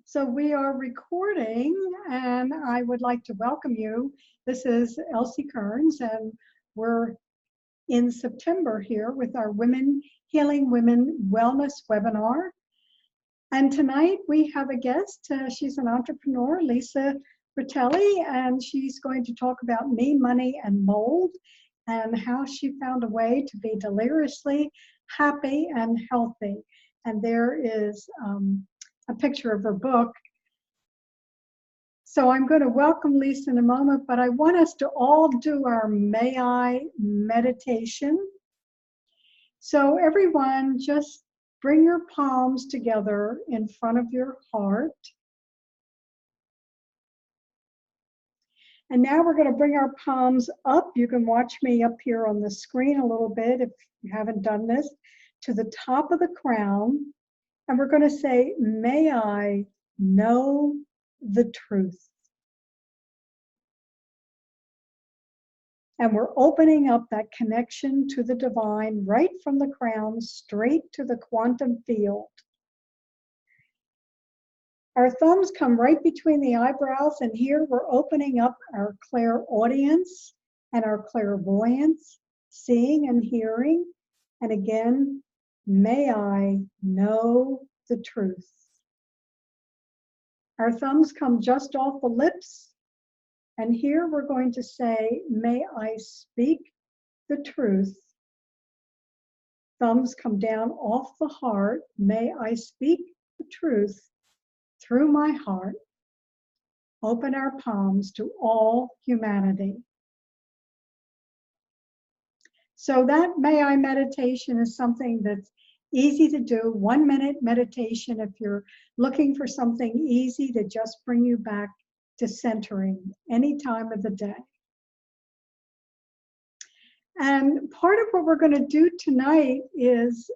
So we are recording, and I would like to welcome you. This is Elsie Kerns, and we're in September here with our Women Healing Women Wellness webinar. And tonight we have a guest. She's an entrepreneur, Lisa Frattali, and she's going to talk about me, money, and mold, and how she found a way to be deliriously happy and healthy. And there is a picture of her book. So I'm going to welcome Lisa in a moment, but I want us to all do our May I meditation. So everyone, just bring your palms together in front of your heart. And now we're going to bring our palms up. You can watch me up here on the screen a little bit if you haven't done this, to the top of the crown. And we're going to say, may I know the truth. And we're opening up that connection to the divine right from the crown straight to the quantum field. Our thumbs come right between the eyebrows, and here we're opening up our clairaudience and our clairvoyance, seeing and hearing. And again, may I know the truth. Our thumbs come just off the lips, and here we're going to say, may I speak the truth. Thumbs come down off the heart. May I speak the truth through my heart. Open our palms to all humanity. So that May I meditation is something that's easy to do. 1 minute meditation if you're looking for something easy to just bring you back to centering any time of the day. And part of what we're going to do tonight is,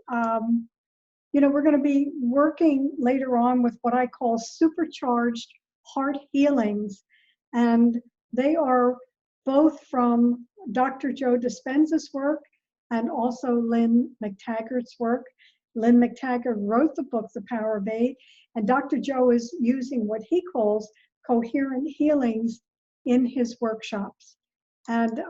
we're going to be working later on with what I call supercharged heart healings. And they are both from Dr. Joe Dispenza's work and also Lynn McTaggart's work. Lynn McTaggart wrote the book, The Power of Eight, and Dr. Joe is using what he calls coherent healings in his workshops. And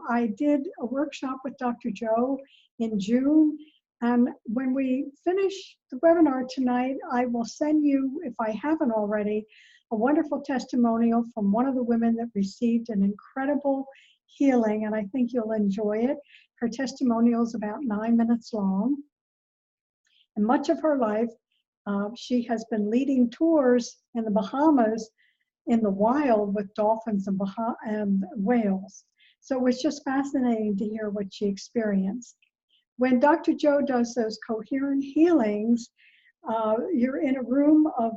I did a workshop with Dr. Joe in June. And when we finish the webinar tonight, I will send you, if I haven't already, a wonderful testimonial from one of the women that received an incredible healing, and I think you'll enjoy it. Her testimonial is about 9 minutes long. And much of her life, she has been leading tours in the Bahamas in the wild with dolphins and whales. So it was just fascinating to hear what she experienced. When Dr. Joe does those coherent healings, you're in a room of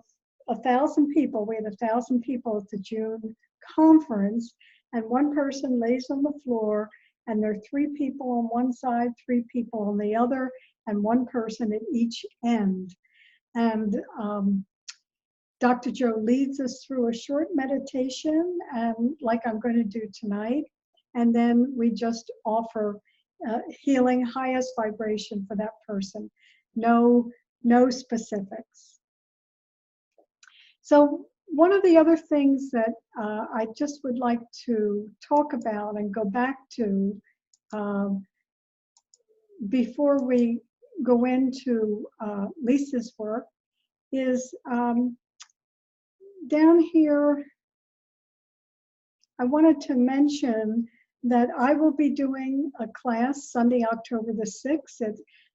1,000 people. We had 1,000 people at the June conference, and one person lays on the floor, and there are 3 people on one side, 3 people on the other, and one person at each end. And Dr. Joe leads us through a short meditation, and like I'm going to do tonight, and then we just offer healing, highest vibration for that person. No specifics. So one of the other things that I just would like to talk about and go back to before we go into Lisa's work is down here, I wanted to mention that I will be doing a class Sunday, October the 6th.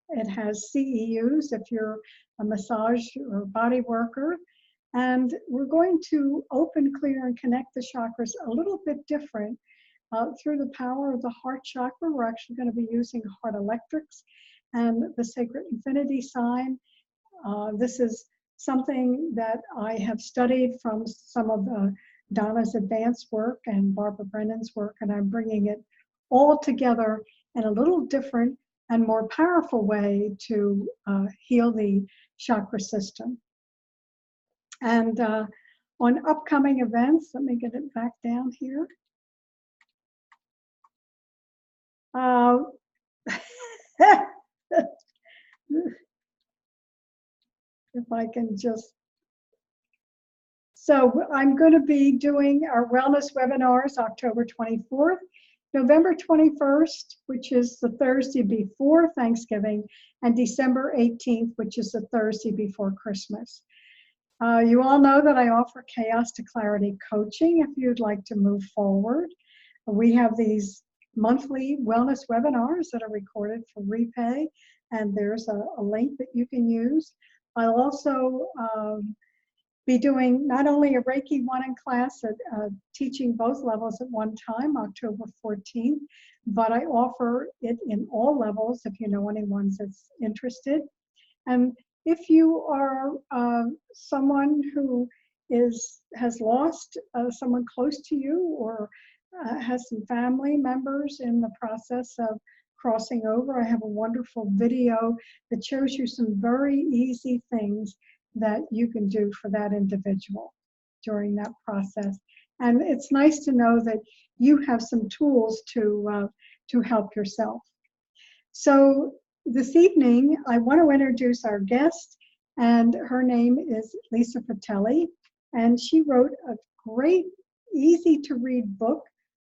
It has CEUs if you're a massage or body worker. And we're going to open, clear, and connect the chakras a little bit different through the power of the heart chakra. We're actually going to be using heart electrics and the sacred infinity sign. This is something that I have studied from some of Donna's advanced work and Barbara Brennan's work, and I'm bringing it all together in a little different and more powerful way to heal the chakra system. And on upcoming events, let me get it back down here. If I can just So I'm going to be doing our wellness webinars October 24th, November 21st, which is the Thursday before Thanksgiving, and December 18th, which is the Thursday before Christmas. You all know that I offer Chaos to Clarity coaching if you'd like to move forward. We have these monthly wellness webinars that are recorded for repay, and there's a link that you can use. I'll also be doing not only a Reiki 1 class, teaching both levels at one time, October 14th, but I offer it in all levels if you know anyone that's interested. And if you are someone who has lost someone close to you, or has some family members in the process of crossing over, I have a wonderful video that shows you some very easy things that you can do for that individual during that process. And it's nice to know that you have some tools to help yourself. So this evening, I want to introduce our guest, and her name is Lisa Frattali, and she wrote a great, easy to read book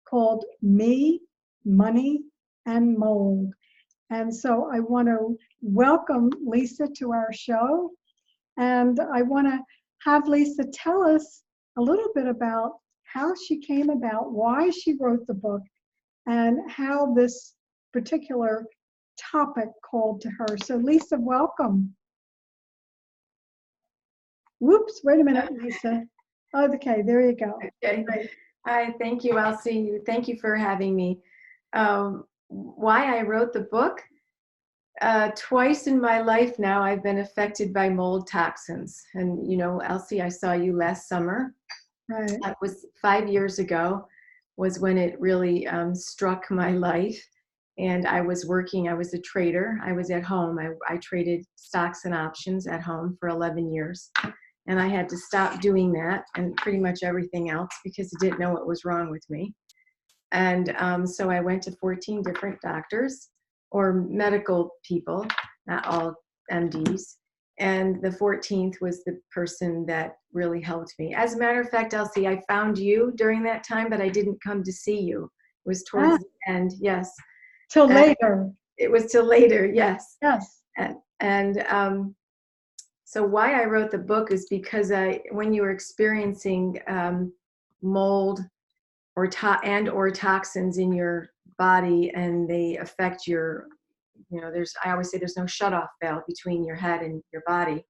called Me, Money, and Mold. And so I want to welcome Lisa to our show, and I want to have Lisa tell us a little bit about how she came about, why she wrote the book, and how this particular topic called to her. So Lisa, welcome. Whoops, wait a minute, Lisa. Okay, there you go. Okay. Great. Hi, thank you, Elsie. Thank you for having me. Why I wrote the book? Twice in my life now, I've been affected by mold toxins. And you know, Elsie, I saw you last summer. Right. That was 5 years ago, was when it really struck my life. And I was working, I was a trader. I was at home. I traded stocks and options at home for 11 years. And I had to stop doing that and pretty much everything else because I didn't know what was wrong with me. And so I went to 14 different doctors or medical people, not all MDs. And the 14th was the person that really helped me. As a matter of fact, Elsie, I found you during that time, but I didn't come to see you. It was towards the end, yes. Till later. It was till later, yes. Yes. And so why I wrote the book is because when you were experiencing mold or toxins in your body, and they affect your, you know, I always say there's no shutoff valve between your head and your body.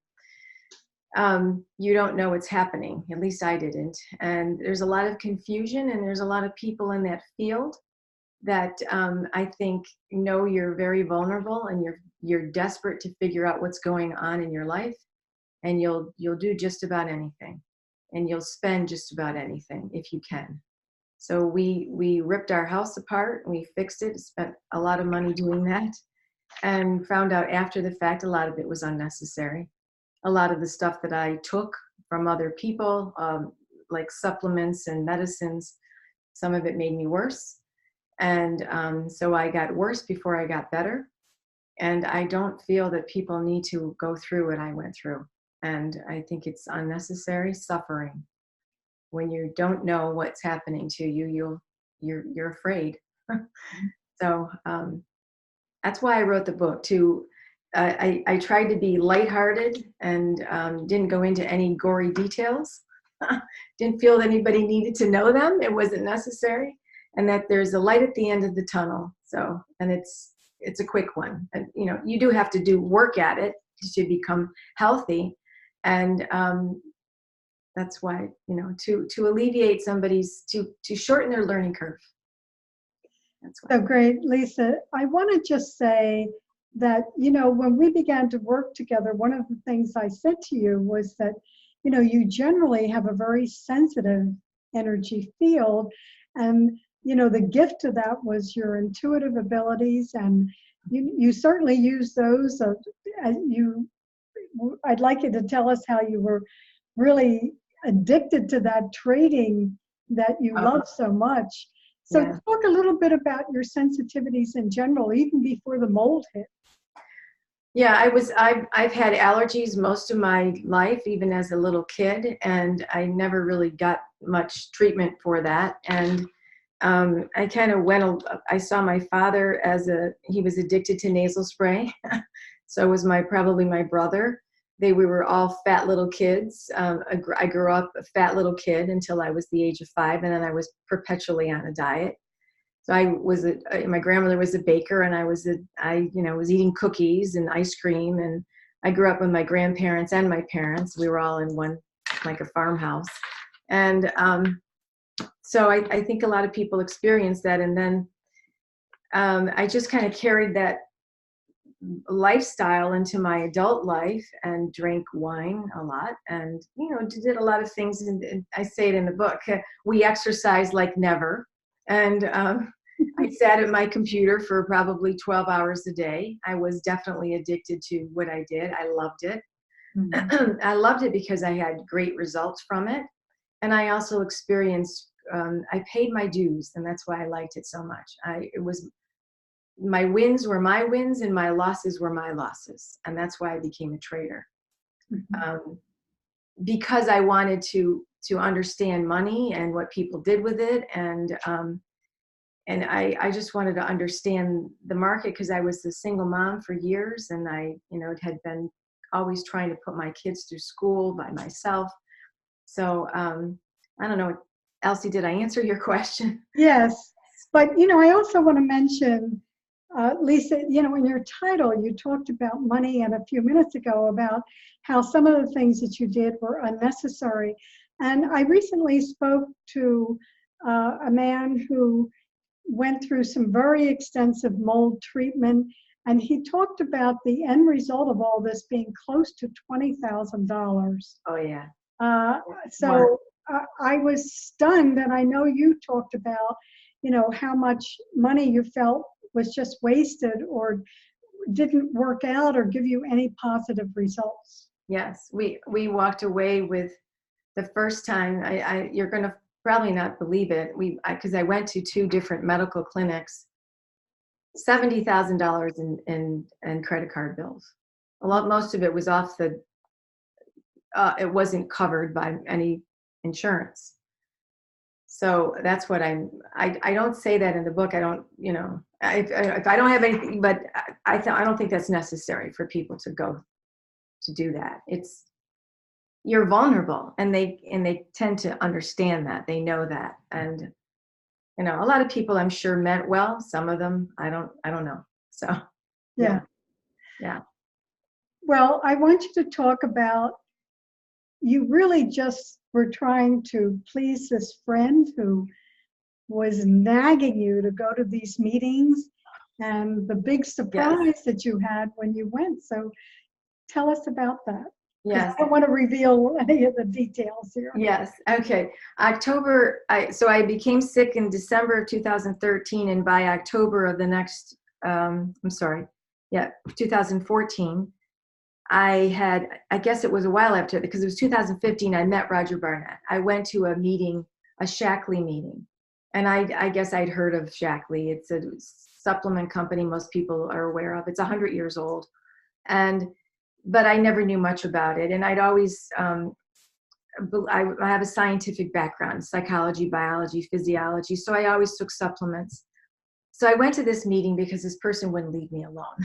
You don't know what's happening. At least I didn't. And there's a lot of confusion, and there's a lot of people in that field that I think know you're very vulnerable, and you're desperate to figure out what's going on in your life, and you'll do just about anything, and you'll spend just about anything if you can. So we ripped our house apart, and we fixed it, spent a lot of money doing that, and found out after the fact a lot of it was unnecessary. A lot of the stuff that I took from other people, like supplements and medicines, some of it made me worse. And so I got worse before I got better. And I don't feel that people need to go through what I went through. And I think it's unnecessary suffering. When you don't know what's happening to you, you're afraid. So that's why I wrote the book too. I tried to be lighthearted and didn't go into any gory details. Didn't feel that anybody needed to know them. It wasn't necessary. And that there's a light at the end of the tunnel. So, and it's a quick one. And you know, you do have to do work at it to become healthy. And that's why, you know, to alleviate somebody's, to shorten their learning curve. That's why. So great, Lisa. I want to just say that, you know, when we began to work together, one of the things I said to you was that, you know, you generally have a very sensitive energy field. And, you know, the gift to that was your intuitive abilities. And you certainly use those. I'd like you to tell us how you were really addicted to that trading that you love so much. So Yeah. talk a little bit about your sensitivities in general, even before the mold hit. Yeah, I've had allergies most of my life, even as a little kid, and I never really got much treatment for that. And I kind of I saw my father he was addicted to nasal spray. So was probably my brother. We were all fat little kids. I grew up a fat little kid until I was the age of 5, and then I was perpetually on a diet. So my grandmother was a baker, and was eating cookies and ice cream. And I grew up with my grandparents and my parents. We were all in one, like a farmhouse. And so I think a lot of people experience that. And then I just kind of carried that lifestyle into my adult life and drank wine a lot, and did a lot of things. And I say it in the book, we exercised like never. And I sat at my computer for probably 12 hours a day. I was definitely addicted to what I did. I loved it. Mm-hmm. I loved it because I had great results from it. And I also experienced, I paid my dues, and that's why I liked it so much. My wins were my wins, and my losses were my losses. And that's why I became a trader. Mm-hmm. Because I wanted to understand money and what people did with it. And I just wanted to understand the market, because I was a single mom for years, and I had been always trying to put my kids through school by myself. So I don't know, Elsie, did I answer your question? Yes, but I also want to mention, Lisa, in your title, you talked about money, and a few minutes ago about how some of the things that you did were unnecessary. And I recently spoke to a man who went through some very extensive mold treatment, and he talked about the end result of all this being close to $20,000. Oh, yeah. So I was stunned, and I know you talked about, how much money you felt was just wasted or didn't work out or give you any positive results. Yes, we walked away with, the first time, you're going to probably not believe it, because I went to 2 different medical clinics, $70,000 in credit card bills. Most of it was off it wasn't covered by any insurance. So that's what I don't say that in the book. I don't, if I don't have anything, but I don't think that's necessary for people to go to do that. You're vulnerable, and they tend to understand that. They know that. And a lot of people, I'm sure, meant well. Some of them, I don't know. So Yeah. Yeah. Well, I want you to talk about, you really just were trying to please this friend who was nagging you to go to these meetings, and the big surprise that you had when you went. So tell us about that. Yes. I don't want to reveal any of the details here. Yes. Okay. So I became sick in December of 2013, and by October of the next, 2014, I guess it was a while after, because it was 2015, I met Roger Barnett. I went to a meeting, a Shaklee meeting. And I guess I'd heard of Shaklee. It's a supplement company most people are aware of. It's 100 years old. But I never knew much about it. And I'd always, I have a scientific background, psychology, biology, physiology. So I always took supplements. So I went to this meeting because this person wouldn't leave me alone.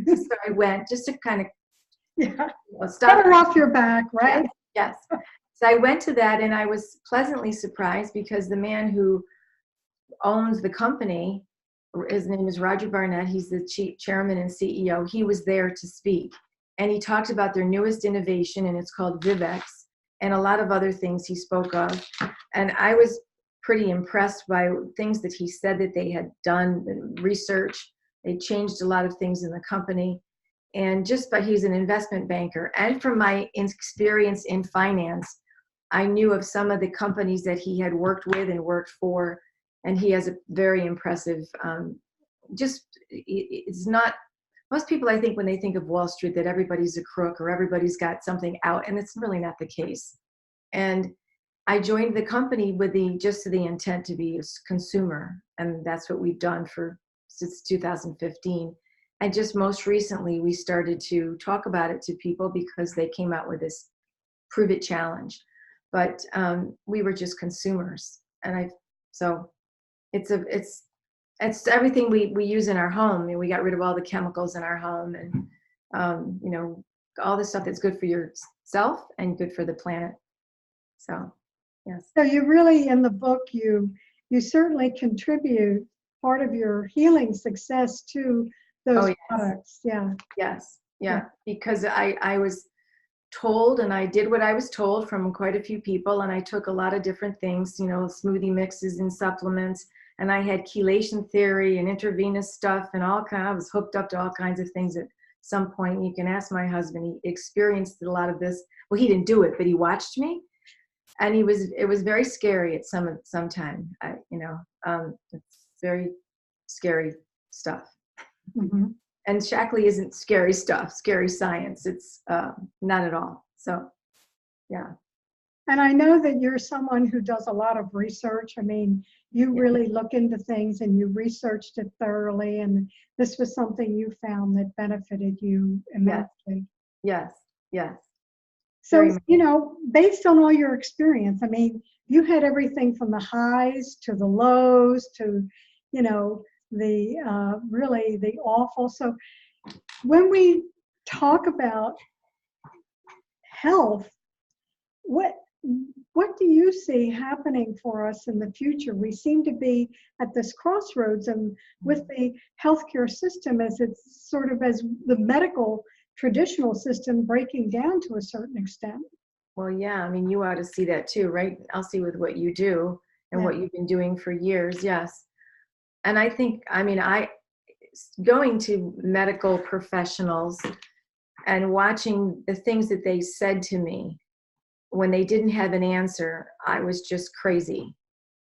So I went just to kind of, start her off your back, right? Yes. So I went to that, and I was pleasantly surprised, because the man who owns the company, his name is Roger Barnett. He's the chairman and CEO. He was there to speak, and he talked about their newest innovation, and it's called Vivex, and a lot of other things he spoke of. And I was pretty impressed by things that he said that they had done, research. They changed a lot of things in the company. And he's an investment banker. And from my experience in finance, I knew of some of the companies that he had worked with and worked for. And he has a very impressive, it's not, most people, I think, when they think of Wall Street, that everybody's a crook or everybody's got something out, and it's really not the case. And I joined the company with just the intent to be a consumer. And that's what we've done since 2015. And just most recently, we started to talk about it to people because they came out with this Prove It challenge. But we were just consumers. So it's everything we use in our home. I mean, we got rid of all the chemicals in our home and, all the stuff that's good for yourself and good for the planet. So, yes. So you really, in the book, you certainly contribute part of your healing success to those Yes. products. Yeah. Yes. Yeah. Because I was told, and I did what I was told from quite a few people, and I took a lot of different things, smoothie mixes and supplements, and I had chelation theory and intravenous stuff and I was hooked up to all kinds of things at some point. You can ask my husband, he experienced a lot of this. Well, he didn't do it, but he watched me. And it was very scary at some time. It's very scary stuff. Mm-hmm. And Shaklee isn't scary stuff, scary science. It's not at all. So, yeah. And I know that you're someone who does a lot of research. I mean, you really look into things and you researched it thoroughly. And this was something you found that benefited you immensely. Yes. Yes. So, based on all your experience, I mean, you had everything from the highs to the lows to, the really the awful. So when we talk about health, what do you see happening for us in the future? We seem to be at this crossroads, and with the healthcare system as it's sort of as the medical traditional system breaking down to a certain extent. Well, yeah, I mean, you ought to see that too, right, Elsie, with what you do and what you've been doing for years. Yes. And I think, going to medical professionals and watching the things that they said to me when they didn't have an answer, I was just crazy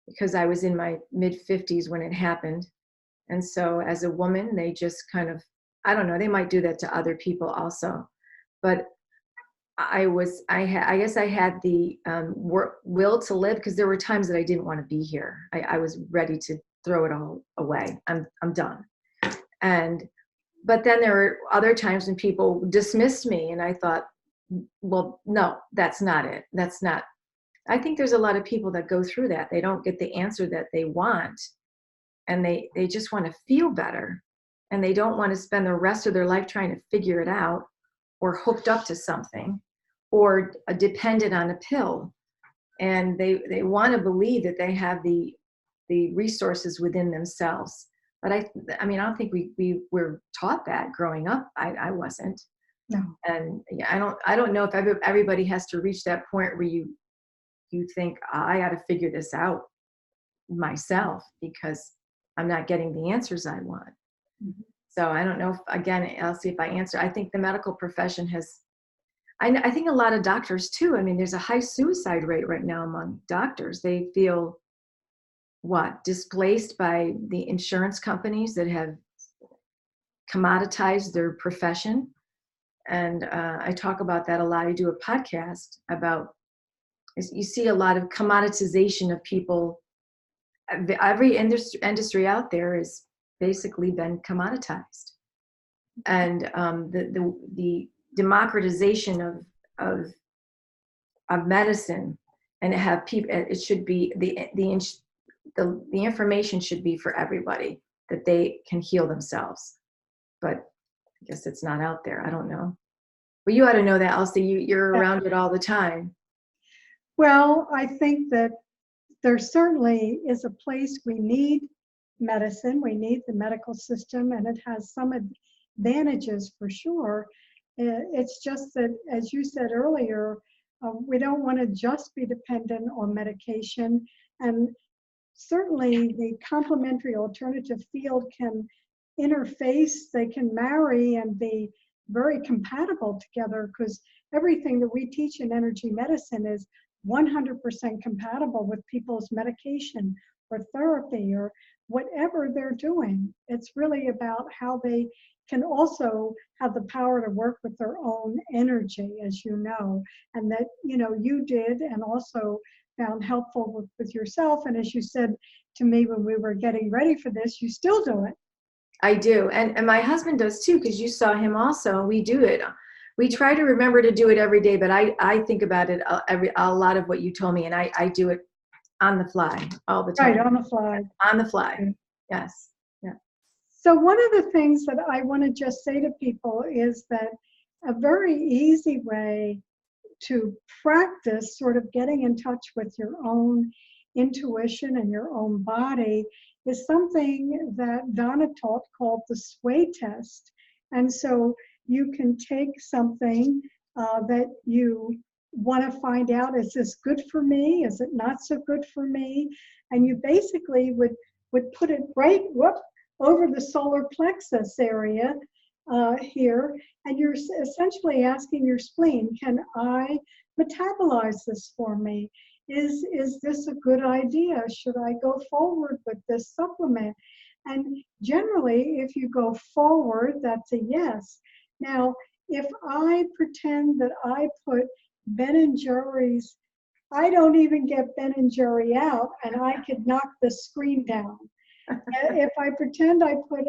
because I was in my mid-50s when it happened. And so as a woman, they just kind of, I don't know, they might do that to other people also. But I guess I had the will to live, because there were times that I didn't want to be here. I was ready to throw it all away. I'm done. But then there were other times when people dismissed me, and I thought, well, no, that's not it. That's not. I think there's a lot of people that go through that. They don't get the answer that they want, and they just want to feel better, and they don't want to spend the rest of their life trying to figure it out, or hooked up to something, or dependent on a pill. And they want to believe that they have the resources within themselves. But I don't think we were taught that growing up. I wasn't. No. And I don't know if everybody has to reach that point where you think, I got to figure this out myself because I'm not getting the answers I want. Mm-hmm. So I don't know if, again, Elsie, if I answer, I think the medical profession has, I think a lot of doctors too. I mean, there's a high suicide rate right now among doctors. They feel displaced by the insurance companies that have commoditized their profession. And I talk about that a lot. I do a podcast about, you see a lot of commoditization of people. Every industry out there has basically been commoditized. And the democratization of medicine, and have people, it should be the information should be for everybody, that they can heal themselves. But I guess it's not out there. I don't know. But you ought to know that, Elsie. You're around it all the time. Well, I think that there certainly is a place we need medicine. We need the medical system, and it has some advantages for sure. It's just that, as you said earlier, we don't want to just be dependent on medication. And certainly the complementary alternative field can interface, they can marry and be very compatible together, because everything that we teach in energy medicine is 100% compatible with people's medication or therapy or whatever they're doing. It's really about how they can also have the power to work with their own energy, as you know, and that, you did, and also found helpful with yourself. And as you said to me when we were getting ready for this, you still do it. I do. And my husband does too, because you saw him also, and we do it. We try to remember to do it every day, but I think about it a lot of what you told me, and I do it on the fly all the time. Right, on the fly. On the fly. Yes. Yeah. So one of the things that I want to just say to people is that a very easy way to practice sort of getting in touch with your own intuition and your own body is something that Donna taught called the sway test. And so you can take something that you want to find out, is this good for me? Is it not so good for me? And you basically would put it right over the solar plexus area here, and you're essentially asking your spleen, can I metabolize this for me? Is this a good idea? Should I go forward with this supplement? And generally, if you go forward, that's a yes. Now, if I pretend that I put Ben and Jerry's, I don't even get Ben and Jerry out, and I could knock the screen down. If I pretend I put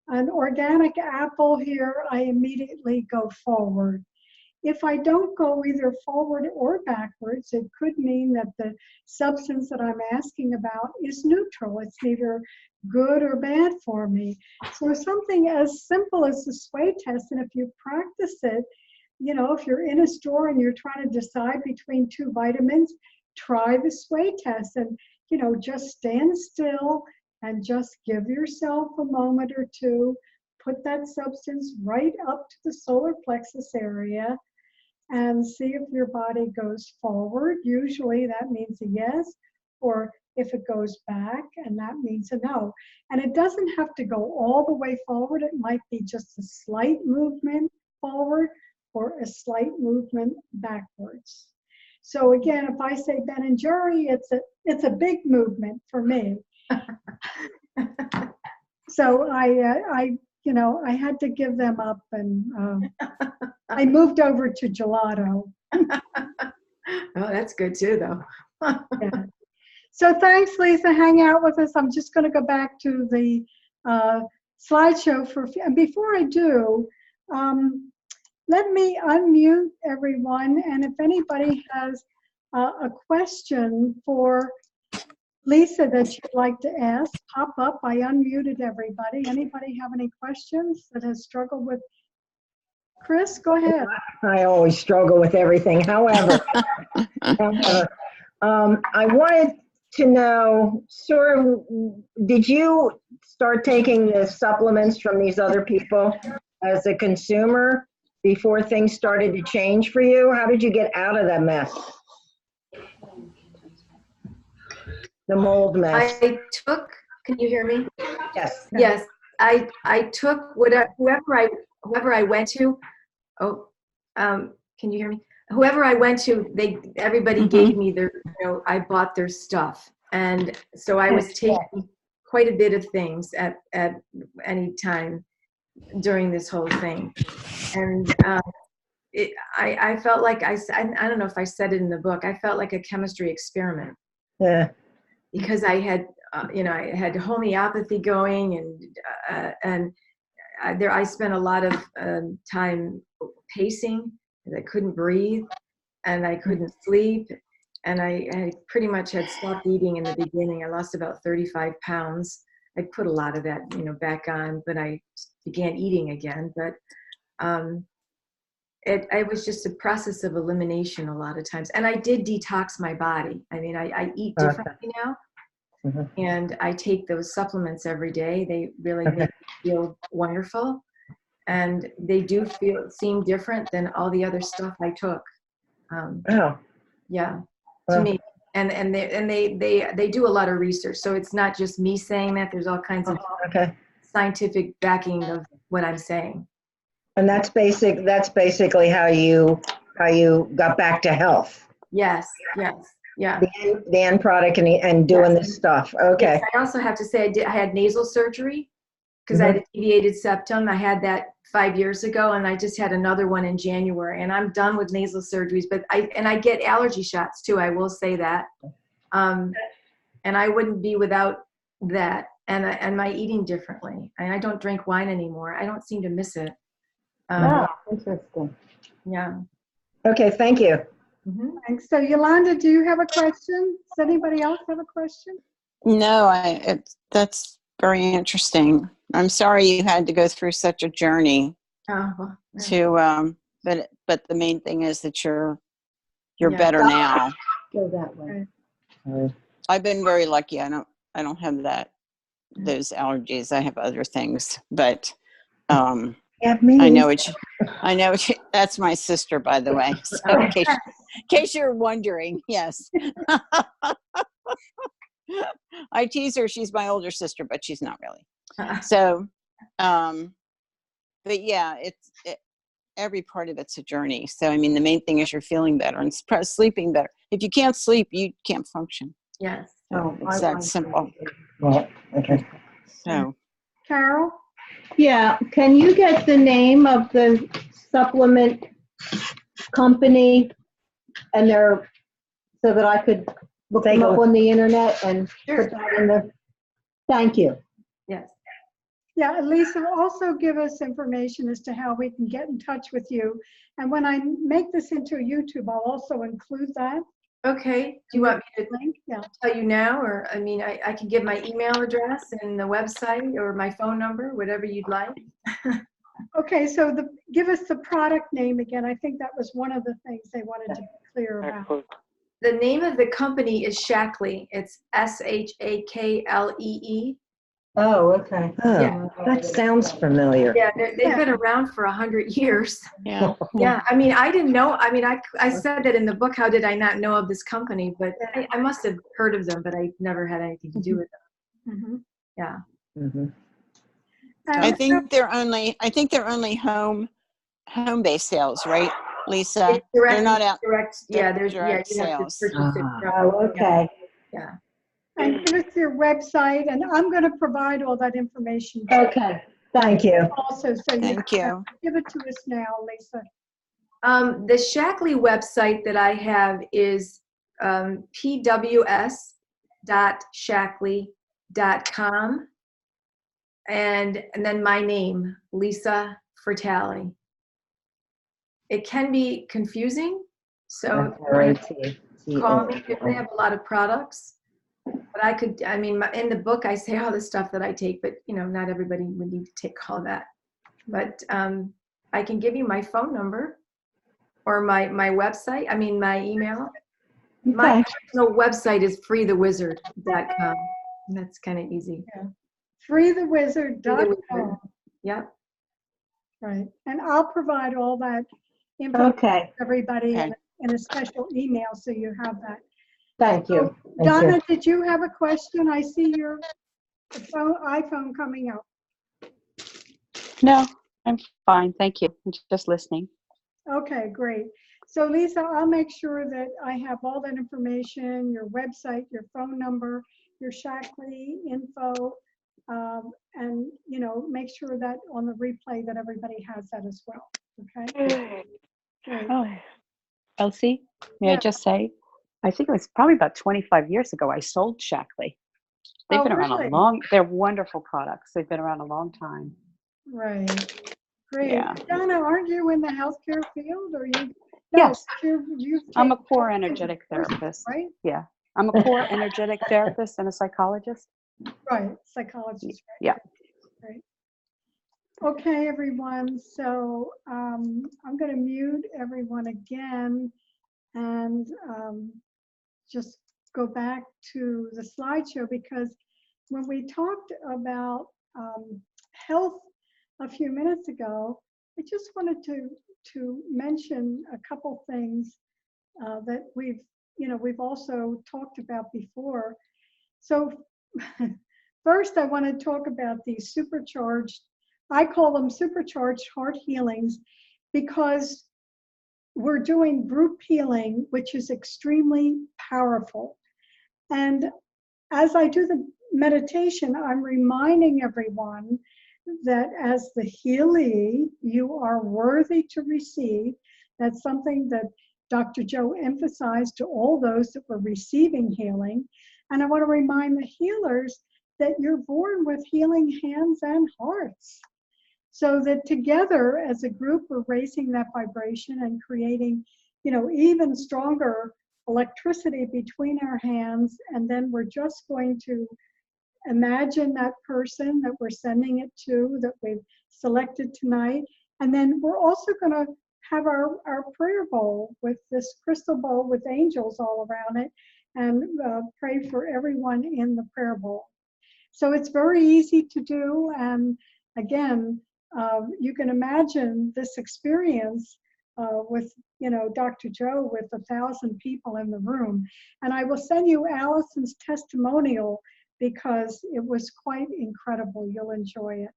an organic apple here, I immediately go forward. If I don't go either forward or backwards, it could mean that the substance that I'm asking about is neutral. It's neither good or bad for me. So something as simple as the sway test, and if you practice it, you know, if you're in a store and you're trying to decide between two vitamins, try the sway test and, you know, just stand still and just give yourself a moment or two, put that substance right up to the solar plexus area and see if your body goes forward. Usually that means a yes, or if it goes back, and that means a no. And it doesn't have to go all the way forward. It might be just a slight movement forward or a slight movement backwards. So again, if I say Ben and Jerry, it's a big movement for me. So I you know, I had to give them up, and I moved over to gelato. Oh, that's good too, though. Yeah. So thanks, Lisa. Hang out with us. I'm just going to go back to the slideshow and before I do, let me unmute everyone. And if anybody has a question for Lisa that you'd like to ask, pop up. I unmuted everybody. Anybody have any questions that has struggled with? Chris, go ahead. I always struggle with everything. However, I wanted to know, sort of, did you start taking the supplements from these other people as a consumer before things started to change for you? How did you get out of that mess? The mold mess. I took, can you hear me? Yes. Yes, I took whoever I went to. Oh, can you hear me? Whoever I went to, everybody gave me their, you know, I bought their stuff, and so I was taking quite a bit of things at any time during this whole thing, and I felt like I don't know if I said it in the book. I felt like a chemistry experiment. Yeah. Because I had, you know, I had homeopathy going, and I spent a lot of time pacing, and I couldn't breathe, and I couldn't sleep, and I pretty much had stopped eating in the beginning. I lost about 35 pounds. I put a lot of that, you know, back on, but I began eating again. But it was just a process of elimination a lot of times. And I did detox my body. I mean, I eat differently now. And I take those supplements every day. They really make me feel wonderful. And they do seem different than all the other stuff I took. Yeah, to me. And they do a lot of research. So it's not just me saying that. There's all kinds of scientific backing of what I'm saying. And that's basically how you got back to health. Yes. Yeah. The end product and doing this stuff. Okay. Yes, I also have to say I had nasal surgery because I had a deviated septum. I had that 5 years ago, and I just had another one in January, and I'm done with nasal surgeries. But I get allergy shots too. I will say that, and I wouldn't be without that. and my eating differently. And I don't drink wine anymore. I don't seem to miss it. Oh, interesting. Yeah. Okay, thank you. Mhm. Thanks. So Yolanda, do you have a question? Does anybody else have a question? No, that's very interesting. I'm sorry you had to go through such a journey Oh, well, yeah. to, but the main thing is that you're Yeah. better now. Go that way. I've been very lucky. I don't have those allergies. I have other things, but Yeah, me. I know that's my sister, by the way. So in case you're wondering, yes. I tease her. She's my older sister, but she's not really. So, but yeah, every part of it's a journey. So, I mean, the main thing is you're feeling better and sleeping better. If you can't sleep, you can't function. Yes. So it's that simple. Well, okay. So, Carol? Yeah, can you get the name of the supplement company and so that I could look them up on the internet and Sure. put that in the, thank you. Yes. Yeah, Lisa, also give us information as to how we can get in touch with you. And when I make this into YouTube, I'll also include that Okay. Do you want me to link. Yeah. tell you now, or I mean, I can give my email address and the website or my phone number, whatever you'd like. Okay, so give us the product name again. I think that was one of the things they wanted to be clear about. The name of the company is Shaklee. It's Shaklee. Oh, okay. Oh, Yeah. that sounds familiar. Yeah, they've been around for 100 years. yeah. Yeah, I mean, I didn't know. I mean, I said that in the book. How did I not know of this company? But I must have heard of them, but I never had anything to do with them. Mm-hmm. Yeah. Mm-hmm. I think they're only home-based sales, right, Lisa? It's direct, They're not out. direct. Yeah, there's direct you have to sales. purchase it. Oh, okay. Yeah. And give us your website, and I'm going to provide all that information Okay, Thank you. also. So Thank you. give it to us now, Lisa. The Shaklee website that I have is pws.shaklee.com, and then my name, Lisa Frattali. It can be confusing, so call me if they have a lot of products. But I mean, in the book I say all the stuff that I take, but not everybody would need to take all that. But I can give you my phone number or my website. I mean, my email. My personal website is freethewizard.com. And that's kind of easy. Yeah. Freethewizard.com. Yep. Right. And I'll provide all that info to everybody in a special email, so you have that. Thank you. Donna, did you have a question? I see your iPhone coming up. No, I'm fine. Thank you. I'm just listening. Okay, great. So Lisa, I'll make sure that I have all that information, your website, your phone number, your Shaklee info, and make sure that on the replay that everybody has that as well. Okay. Great. Oh, Elsie, may I just say, I think it was probably about 25 years ago I sold Shaklee. They've been around they're wonderful products. They've been around a long time. Right. Great. Yeah. Donna, aren't you in the healthcare field, or you? Yes. I'm a core energetic therapist. Right? Yeah. I'm a core energetic therapist and a psychologist. Right. Psychologist. Right? Yeah. Right. Okay, everyone. So I'm going to mute everyone again and just go back to the slideshow, because when we talked about health a few minutes ago, I just wanted to mention a couple things that we've also talked about before. So first, I want to talk about these I call them supercharged heart healings, because we're doing group healing, which is extremely powerful. And as I do the meditation, I'm reminding everyone that as the healee, you are worthy to receive. That's something that Dr. Joe emphasized to all those that were receiving healing. And I want to remind the healers that you're born with healing hands and hearts. So that together as a group, we're raising that vibration and creating, even stronger electricity between our hands. And then we're just going to imagine that person that we're sending it to, that we've selected tonight. And then we're also going to have our prayer bowl with this crystal bowl with angels all around it, and pray for everyone in the prayer bowl. So it's very easy to do. And again, you can imagine this experience with, Dr. Joe with 1,000 people in the room. And I will send you Allison's testimonial because it was quite incredible. You'll enjoy it.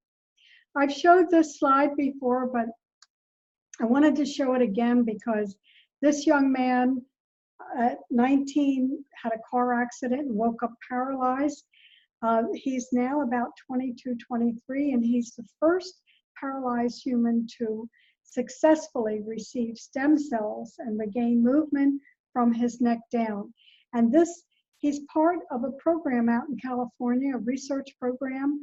I've showed this slide before, but I wanted to show it again because this young man at 19 had a car accident and woke up paralyzed. He's now about 22, 23, and he's the first paralyzed human to successfully receive stem cells and regain movement from his neck down. And he's part of a program out in California, a research program,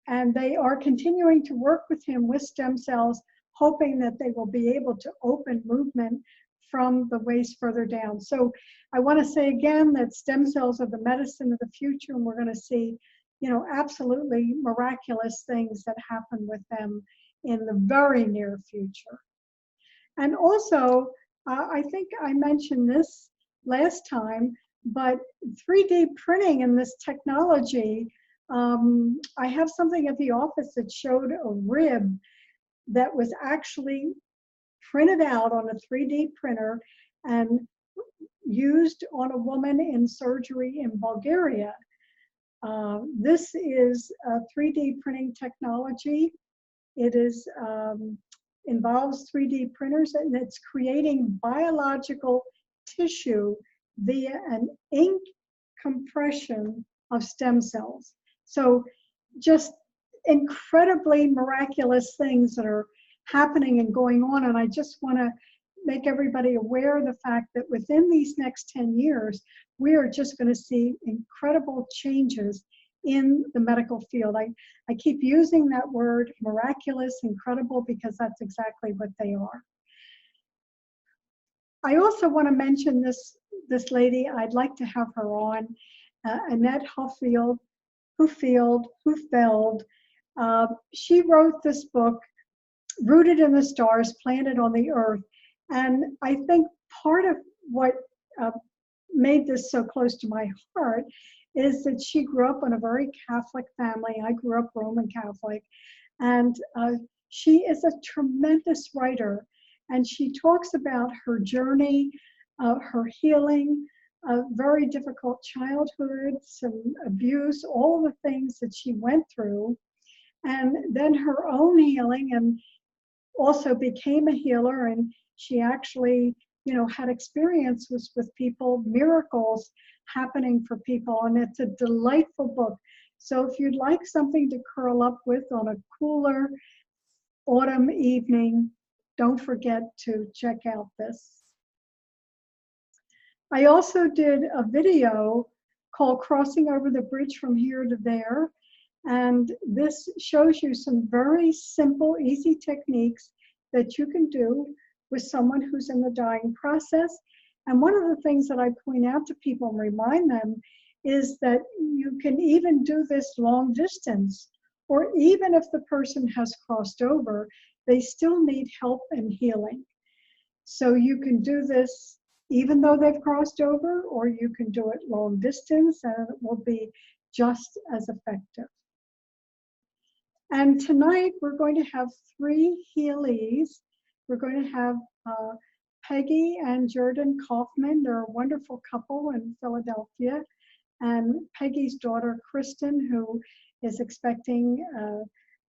and they are continuing to work with him with stem cells, hoping that they will be able to open movement from the waist further down. So I want to say again that stem cells are the medicine of the future, and we're going to see, absolutely miraculous things that happen with them in the very near future. And also, I think I mentioned this last time, but 3D printing and this technology, I have something at the office that showed a rib that was actually printed out on a 3D printer and used on a woman in surgery in Bulgaria. This is a 3D printing technology. It is involves 3D printers, and it's creating biological tissue via an ink compression of stem cells. So just incredibly miraculous things that are happening and going on. And I just want to make everybody aware of the fact that within these next 10 years, we are just going to see incredible changes in the medical field. I keep using that word miraculous, incredible, because that's exactly what they are. I also want to mention this lady. I'd like to have her on, Annette Hufeld. She wrote this book, Rooted in the Stars, Planted on the Earth. And I think part of what made this so close to my heart is that she grew up in a very Catholic family. I grew up Roman Catholic. And she is a tremendous writer. And she talks about her journey, her healing, a very difficult childhood, some abuse, all the things that she went through, and then her own healing, and also became a healer. And she actually, had experiences with people, miracles happening for people. And it's a delightful book. So if you'd like something to curl up with on a cooler autumn evening, don't forget to check out this. I also did a video called Crossing Over the Bridge from Here to There. And this shows you some very simple, easy techniques that you can do with someone who's in the dying process. And one of the things that I point out to people and remind them is that you can even do this long distance, or even if the person has crossed over, they still need help and healing. So you can do this even though they've crossed over, or you can do it long distance, and it will be just as effective. And tonight we're going to have 3 healees. We're going to have Peggy and Jordan Kaufman. They're a wonderful couple in Philadelphia. And Peggy's daughter, Kristen, who is expecting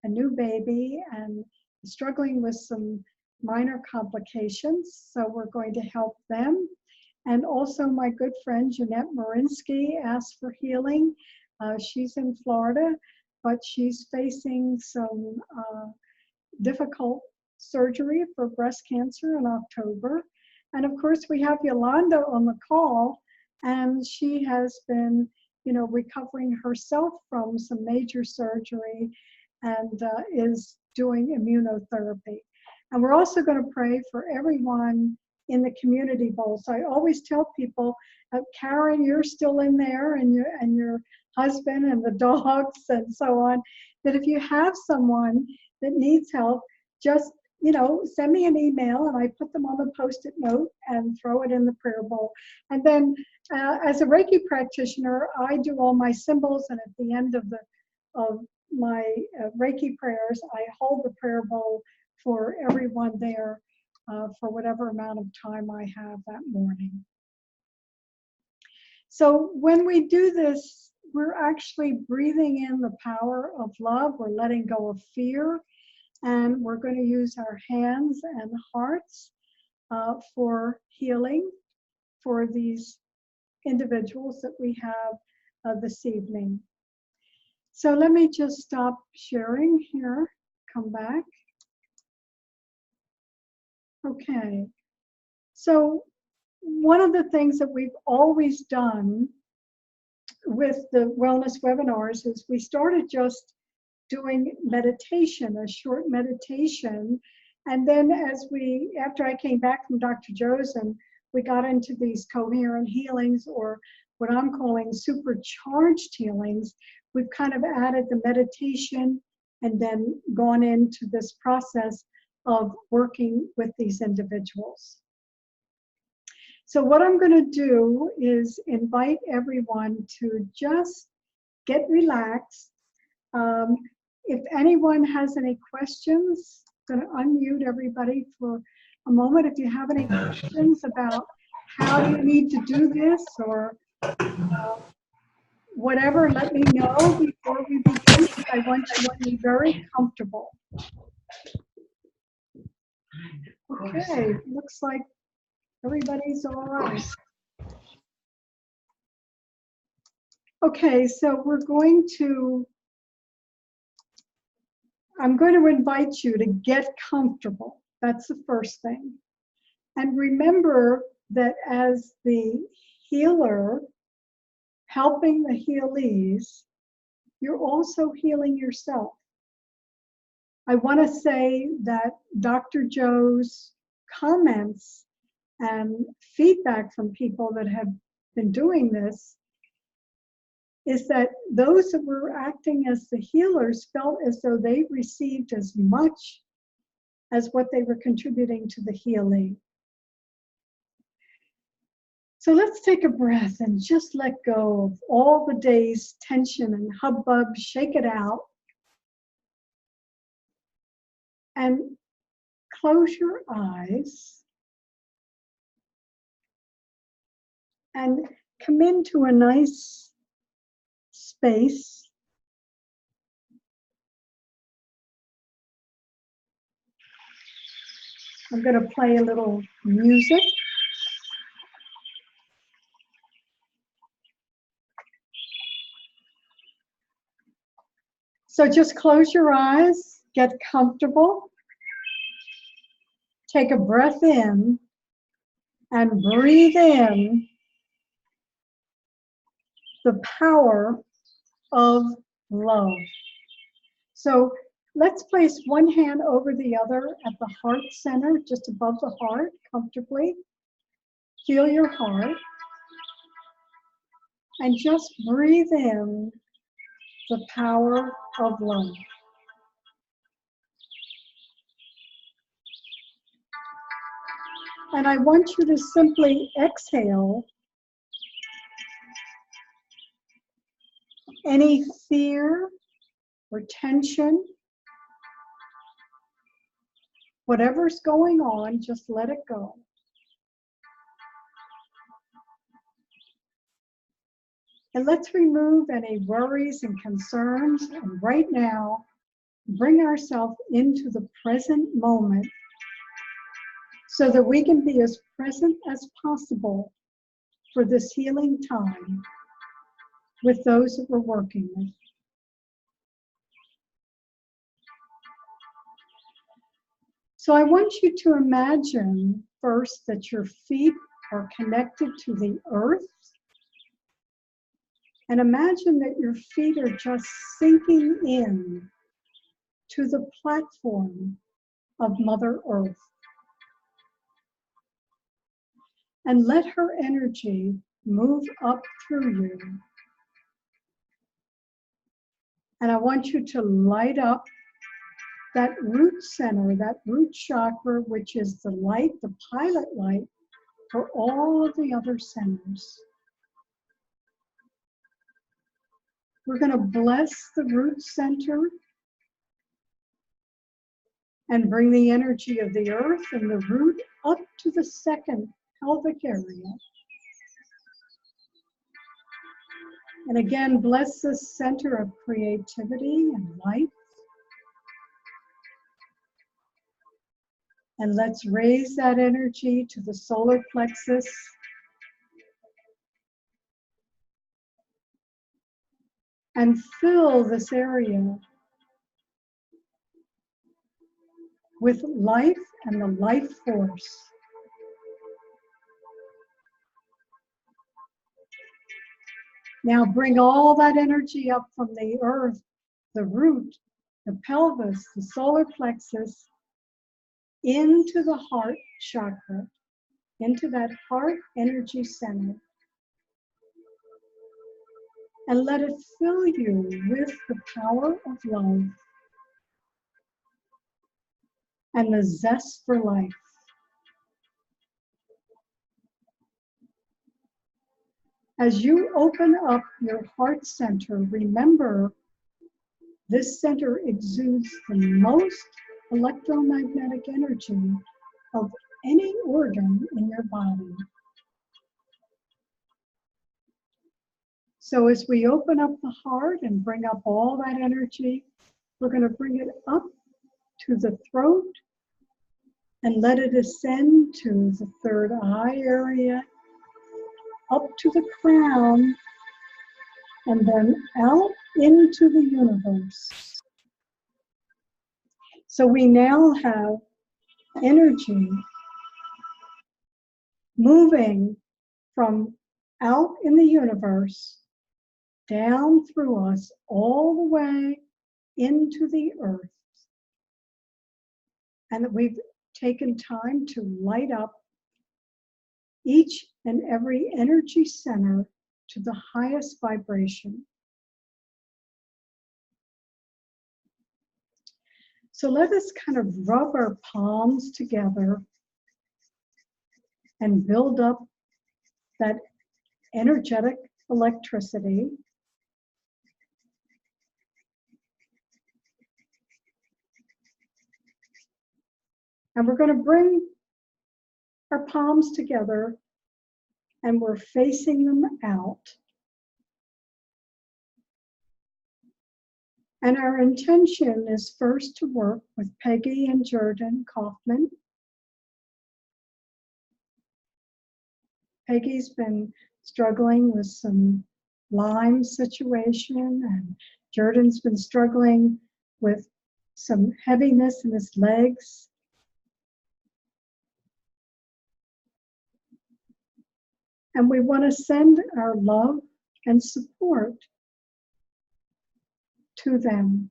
a new baby and struggling with some minor complications. So we're going to help them. And also my good friend, Jeanette Marinsky, asked for healing. She's in Florida, but she's facing some difficult surgery for breast cancer in October. And of course, we have Yolanda on the call, and she has been recovering herself from some major surgery and is doing immunotherapy. And we're also going to pray for everyone in the community bowl. So I always tell people, Karen, you're still in there, and your husband and the dogs and so on, that if you have someone that needs help, just send me an email and I put them on the Post-it note and throw it in the prayer bowl. And then as a Reiki practitioner, I do all my symbols, and at the end of my Reiki prayers, I hold the prayer bowl for everyone there for whatever amount of time I have that morning. So when we do this, we're actually breathing in the power of love. We're letting go of fear. And we're going to use our hands and hearts for healing for these individuals that we have this evening. So let me just stop sharing here, come back. Okay, so one of the things that we've always done with the wellness webinars is we started just doing meditation, a short meditation. And then after I came back from Dr. Joe's, and we got into these coherent healings, or what I'm calling supercharged healings, we've kind of added the meditation and then gone into this process of working with these individuals. So what I'm going to do is invite everyone to just get relaxed. If anyone has any questions, I'm going to unmute everybody for a moment. If you have any questions about how you need to do this or whatever, let me know before we begin. I want you to be very comfortable. Okay, looks like everybody's all right. Okay, so I'm going to invite you to get comfortable. That's the first thing. And remember that as the healer, helping the healees, you're also healing yourself. I want to say that Dr. Joe's comments and feedback from people that have been doing this is that those that were acting as the healers felt as though they received as much as what they were contributing to the healing. So let's take a breath and just let go of all the day's tension and hubbub, shake it out. And close your eyes and come into a nice space. I'm going to play a little music. So just close your eyes, get comfortable, take a breath in, and breathe in the power of love. So let's place one hand over the other at the heart center, just above the heart, comfortably. Feel your heart. And just breathe in the power of love. And I want you to simply exhale any fear or tension. Whatever's going on, just let it go. And let's remove any worries and concerns, and right now, bring ourselves into the present moment so that we can be as present as possible for this healing time with those that we're working with. So I want you to imagine first that your feet are connected to the earth. And imagine that your feet are just sinking in to the platform of Mother Earth. And let her energy move up through you. And I want you to light up that root center, that root chakra, which is the light, the pilot light for all of the other centers. We're going to bless the root center and bring the energy of the earth and the root up to the second pelvic area. And again, bless this center of creativity and light. And let's raise that energy to the solar plexus. And fill this area with life and the life force. Now bring all that energy up from the earth, the root, the pelvis, the solar plexus, into the heart chakra, into that heart energy center. And let it fill you with the power of love and the zest for life. As you open up your heart center, remember this center exudes the most electromagnetic energy of any organ in your body. So as we open up the heart and bring up all that energy, we're going to bring it up to the throat and let it ascend to the third eye area, up to the crown, and then out into the universe. So we now have energy moving from out in the universe, down through us, all the way into the earth. And that we've taken time to light up each and every energy center to the highest vibration. So let us kind of rub our palms together and build up that energetic electricity. And we're going to bring our palms together and we're facing them out. And our intention is first to work with Peggy and Jordan Kaufman. Peggy's been struggling with some Lyme situation, and Jordan's been struggling with some heaviness in his legs. And we want to send our love and support to them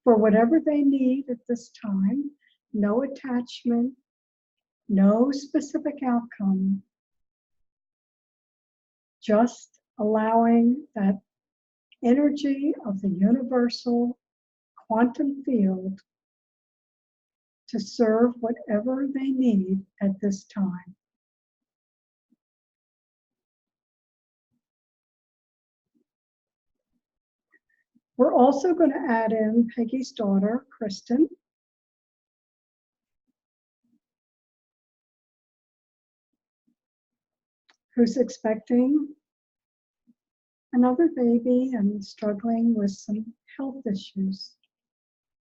for whatever they need at this time. No attachment, no specific outcome, just allowing that energy of the universal quantum field to serve whatever they need at this time. We're also going to add in Peggy's daughter, Kristen. Who's expecting another baby and struggling with some health issues.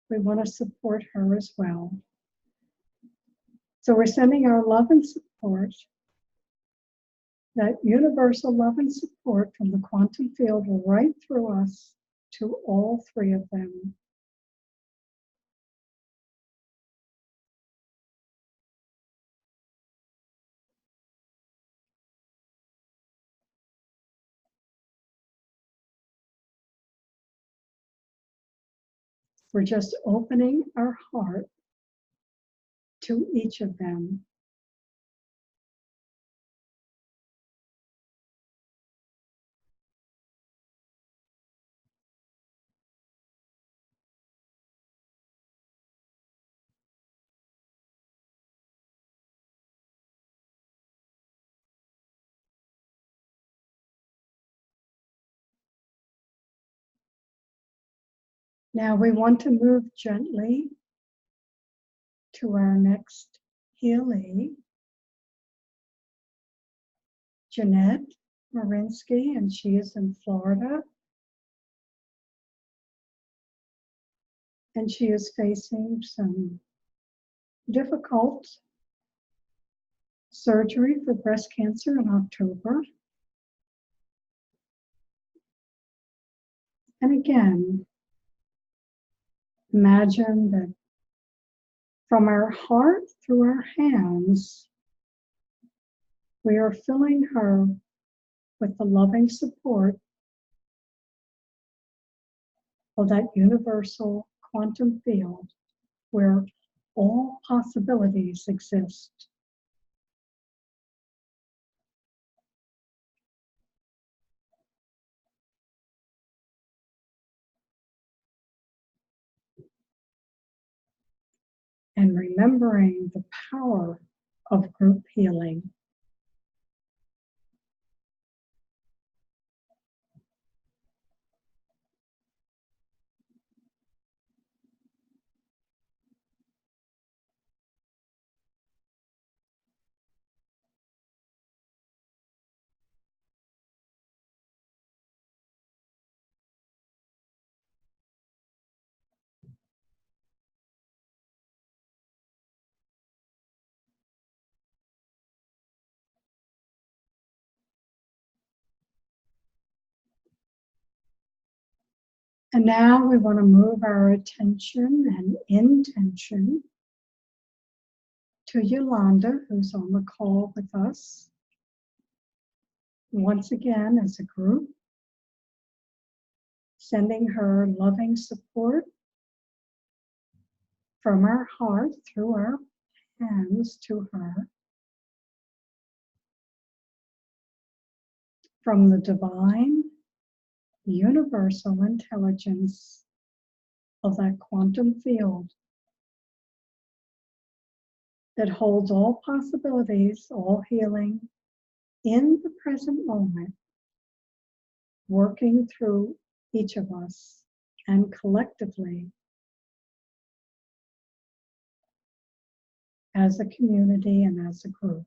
We want to support her as well. So we're sending our love and support, that universal love and support from the quantum field right through us to all three of them. We're just opening our heart to each of them. Now we want to move gently to our next healee, Jeanette Marinsky, and she is in Florida. And she is facing some difficult surgery for breast cancer in October. And again, imagine that from our heart through our hands, we are filling her with the loving support of that universal quantum field where all possibilities exist. And remembering the power of group healing. And now we want to move our attention and intention to Yolanda, who's on the call with us. Once again, as a group, sending her loving support from our heart through our hands to her, from the divine, universal intelligence of that quantum field that holds all possibilities, all healing in the present moment, working through each of us and collectively as a community and as a group.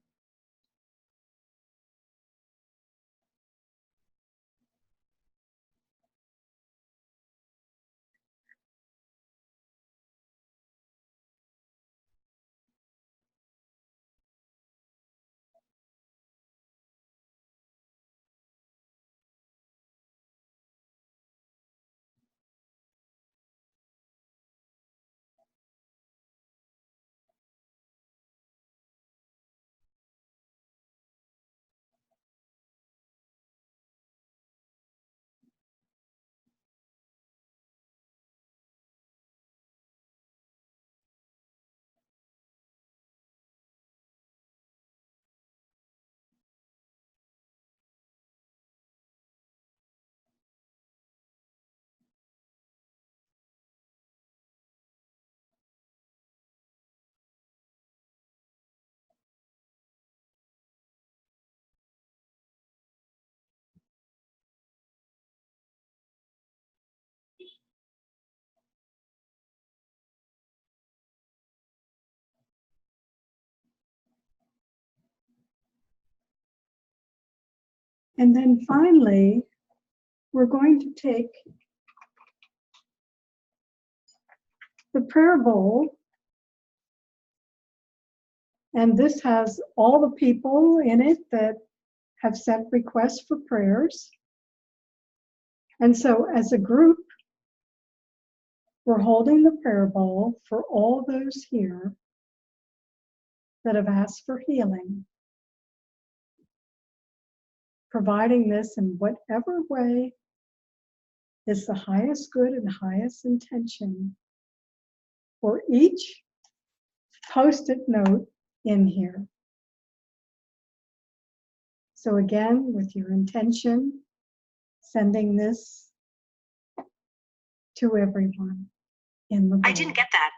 And then finally, we're going to take the prayer bowl, and this has all the people in it that have sent requests for prayers. And so as a group, we're holding the prayer bowl for all those here that have asked for healing, providing this in whatever way is the highest good and highest intention for each Post-it note in here. So again, with your intention, sending this to everyone in the world. I didn't get that.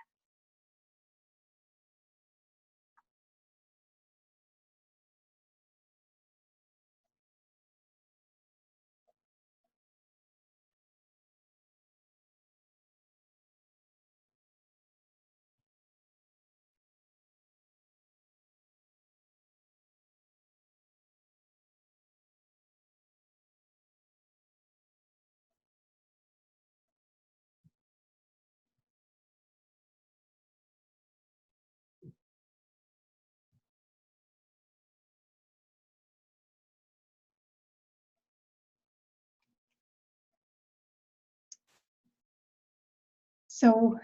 So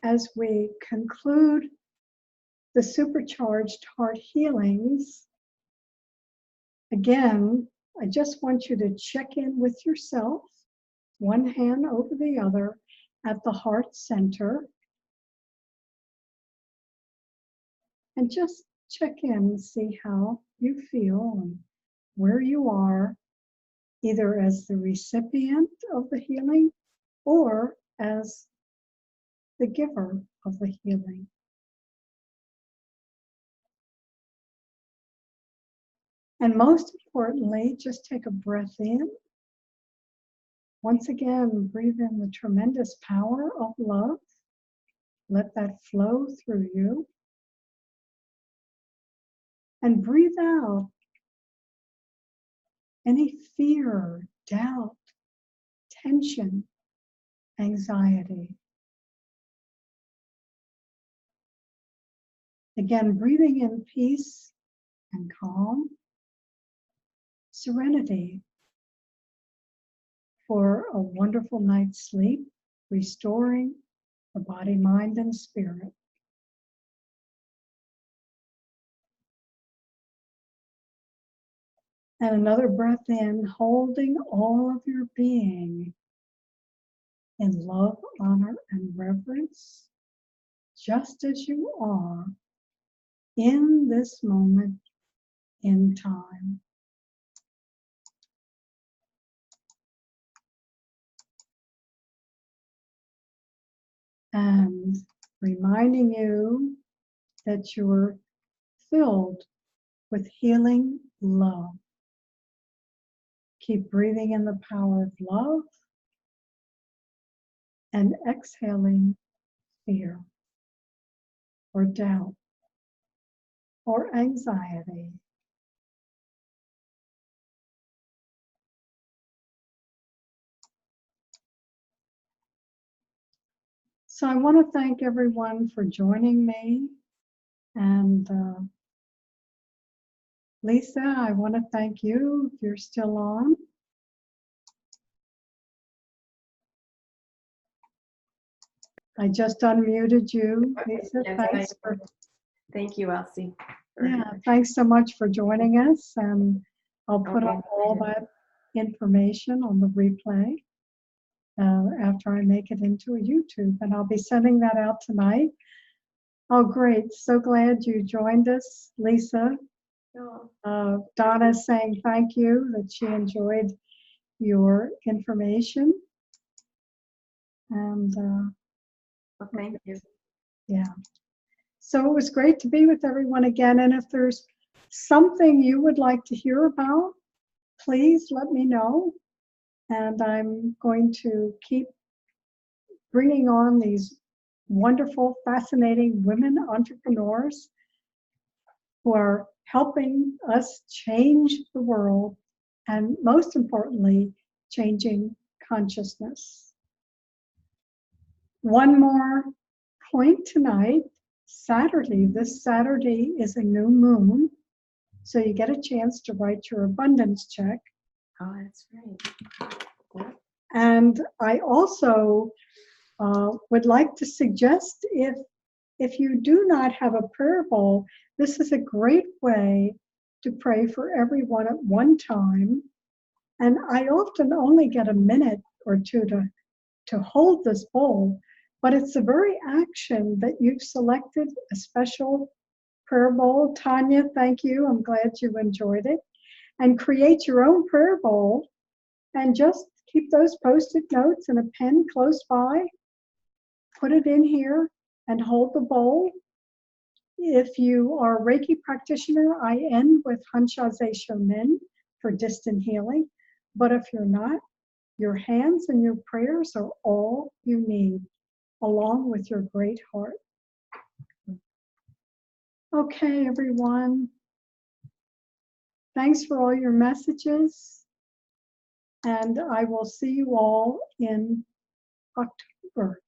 as we conclude the supercharged heart healings, again, I just want you to check in with yourself, one hand over the other at the heart center, and just check in and see how you feel and where you are, either as the recipient of the healing or as the giver of the healing. And most importantly, just take a breath in. Once again, breathe in the tremendous power of love. Let that flow through you. And breathe out any fear, doubt, tension, anxiety. Again, breathing in peace and calm, serenity for a wonderful night's sleep, restoring the body, mind, and spirit. And another breath in, holding all of your being in love, honor, and reverence, just as you are in this moment in time. And reminding you that you're filled with healing love. Keep breathing in the power of love and exhaling fear or doubt or anxiety. So I want to thank everyone for joining me. And Lisa, I want to thank you if you're still on. I just unmuted you, Lisa. Yes, thank you, Elsie. Thanks so much for joining us. And I'll put up all that information on the replay after I make it into a YouTube. And I'll be sending that out tonight. Oh, great. So glad you joined us, Lisa. Donna's saying thank you, that she enjoyed your information. And well, thank you. Yeah. So it was great to be with everyone again. And if there's something you would like to hear about, please let me know. And I'm going to keep bringing on these wonderful, fascinating women entrepreneurs who are helping us change the world, and most importantly, changing consciousness. One more point tonight, Saturday. This Saturday is a new moon, so you get a chance to write your abundance check. Oh, that's right. And I also would like to suggest, if you do not have a prayer bowl, this is a great way to pray for everyone at one time. And I often only get a minute or two to hold this bowl, but it's the very action that you've selected a special prayer bowl. Tanya, thank you. I'm glad you enjoyed it. And create your own prayer bowl and just keep those Post-it notes and a pen close by. Put it in here and hold the bowl. If you are a Reiki practitioner, I end with Hanshaze Shonin for distant healing. But if you're not, your hands and your prayers are all you need, along with your great heart. Okay, everyone. Thanks for all your messages. And I will see you all in October.